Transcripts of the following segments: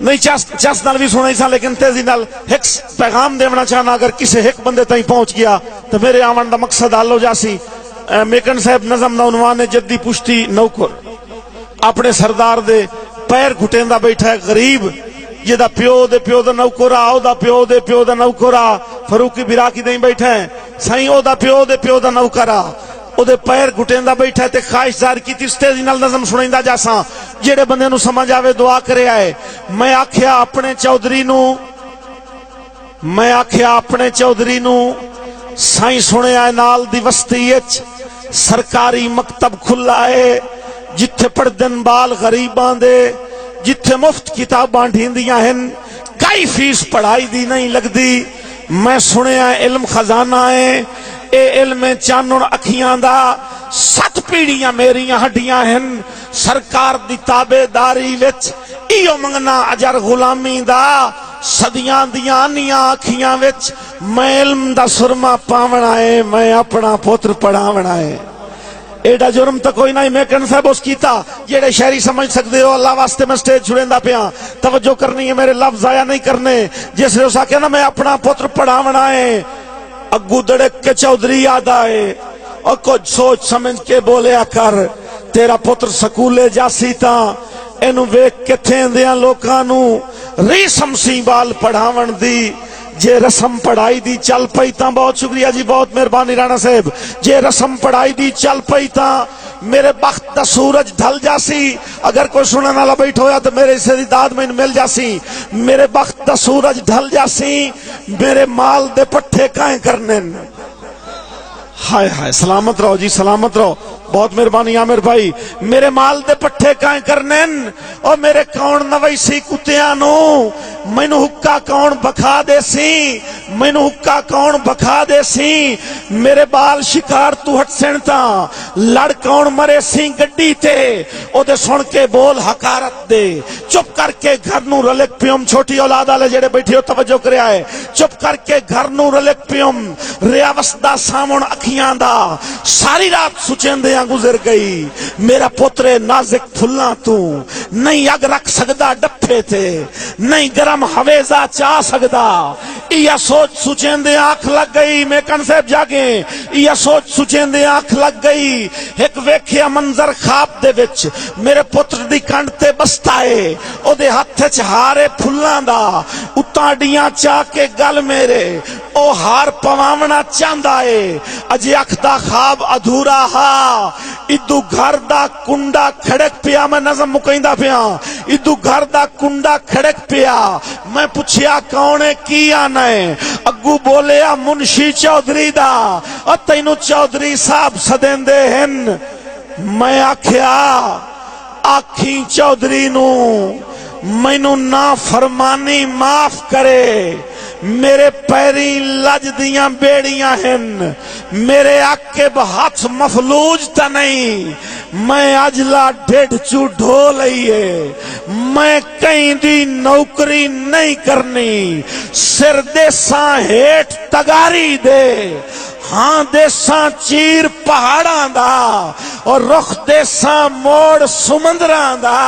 नहीं चस नाल भी सुना सा, लेकिन तेजी नाल एक पैगाम देना चाहना, अगर किसी एक बंदे तई पहुंच गया तो मेरे आवन का मकसद हल हो जासी। मेकन साहब नज़म का उन्वान है जद्दी पुश्ती नौकर, अपने सरदार दे पैर घुटेंदा बैठा है गरीब, जिदा प्यो दा नौकरा, ओदा प्यो दा नौकरा, फरूकी बिराकी दे बैठा है सही, ओदा प्यो दा नौकरा, ओदे पैर घुटेंदा बैठा है। ते ख्वाहिश जाहिर की तेजी नाल नज़म सुनाइंदा जासा, जेड़े बंदे नू समझ आवे दुआ करे आए। मैं आख्या अपने चौधरी नू साई सुनिया नाल दी बस्ती विच सरकारी मकतब खुला है, जिथे पढ़दन बाल गरीबां दे, जिथे मुफ्त किताबां ढींदियां हन, कई फीस पढ़ाई दी नहीं लगदी। मैं सुनिया इल्म खजाना है, ए इल्म चानण अखियां दा, 7 पीढ़ियां मेरियां हड्डियां हन, सरकार दी ताबेदारी विच इयो मंगना अजर गुलामी दा, सदियां दियां आनियां अखियां विच मैं इल्म दा सुरमा पावना है, मैं अपना पुत्र पढ़ावना है। एडा जुर्म तो कोई नहीं मेकन साहब उस कीता, जेड़े शहरी समझ सकते हो। अल्लाह वास्ते मैं स्टेज छुड़ेंदा पिया, तवज्जो करनी है, मेरे लफ्ज जाया नहीं करने। जिसने उस आख्या ना मैं अपना पुत्र पढ़ावना है, अग्गू दड़क के चौधरी याद आए और कुछ सोच समझ के बोलिया कर, तेरा पुत्र स्कूले जासी ता इनू वेख किथे दियां लोकां नू रीसम सी बाल पढ़ावन दी, जे रस्म पढ़ाई दी चल पई ता, बहुत शुक्रिया जी, बहुत मेहरबानी राणा साहब, जे रस्म पढ़ाई दी चल पई ता मेरे बख्त दा सूरज ढल जासी। अगर कोई सुनने वाला बैठो होया तो मेरे हिस्से दी दाद मैनू मिल जासी, मेरे बख्त दा सूरज ढल जासी, मेरे माल दे पट्ठे काए करने। हाय हाय, सलामत रहो जी, सलामत रहो, बहुत मेहरबानी आमिर भाई। मेरे माल दे पट्ठे काए करने, और मेरे कौन नवैसी कुत्तियां नू मैनू हुक्का कौन बखा देसी, मैनू हुक्का कौन बखा देसी, मेरे बाल शिकार तू हट सेणता, लड़ कौन मरे सी गड्डी ते, ओदे सुन के बोल हकारत दे, चुप करके घर नू रलिक पियम। छोटी औलाद वाले जेड़े बैठे हो तवज्जो करे आए, चुप करके घर नू रलिक पियम, रियावसदा सामण अखियां दा, सारी रात सुचेंदे गुजर गई, मेरा पुत्र नाजिक फुल्ला तू नहीं अग रख सकदा डफे थे, नहीं गरम हवेजा चा सकदा। यह सोच सुचेंदे आंख लग गई, मेकन साहब जागे, यह सोच सुचेंदे आंख लग गई। एक वेख्या मंजर खाब दे विच मेरे पुत्र दी कंड ते बस्ता है, ओदे हथ च हारे फुल्लां दा, उताड़ियां चा के गल मेरे ओ हार पवावना चाहता है। अजे अख दा खाब अधूरा हा, इदू घर दा कुंडा खड़क पिया, मैं नज़म मुकैंदा पिया, इदू घर दा कुंडा खड़क पिया। मैं पुछया कौन है की आना है, अग्गू बोलिया मुंशी चौधरी दा, और तैनू चौधरी साहब सदेंदे हन। मैं आख्या आखी चौधरी नू मैनू ना फरमानी माफ करे, मेरे पैरी लज दियां बेड़ियां हन, मेरे आके हाथ मफलूज ता नहीं, मैं अजला ढेड चू ढो लईए, मैं कहीं दी नौकरी नहीं करनी, सिर देसा हेठ तगारी दे, हाँ देसा चीर पहाड़ां दा, और रुख देसा मोड़ सुमंदरां दा,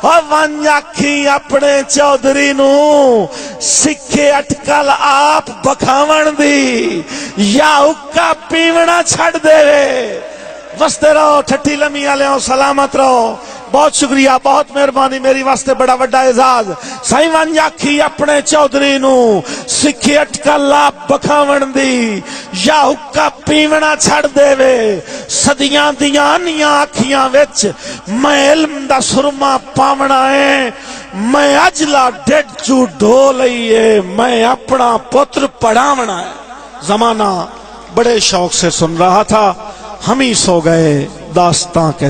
और वन आखी अपने चौधरी नू सिखे अटकल आप बखावन दी, या हुक्का पीवना छड़ देवे। वसते रहो ठट्ठी लमी आले हो, सलामत रहो, बहुत शुक्रिया, बहुत मेहरबानी, मेरी वास्ते बड़ा वड्डा एजाज। साईं वन आखी अपने चौधरी नू सिखे अटकल आप बखावन दी, या हुक्का पीवना छड़ देवे। सदियां दियां आनियां अखियां विच मैं इल्म दा सुरमा पावना है, मैं अजला ढिड चू ढो लईए, मैं अपना पुत्र पढ़ावना है। जमाना बड़े शौक से सुन रहा था, हम ही सो गए दास्तां के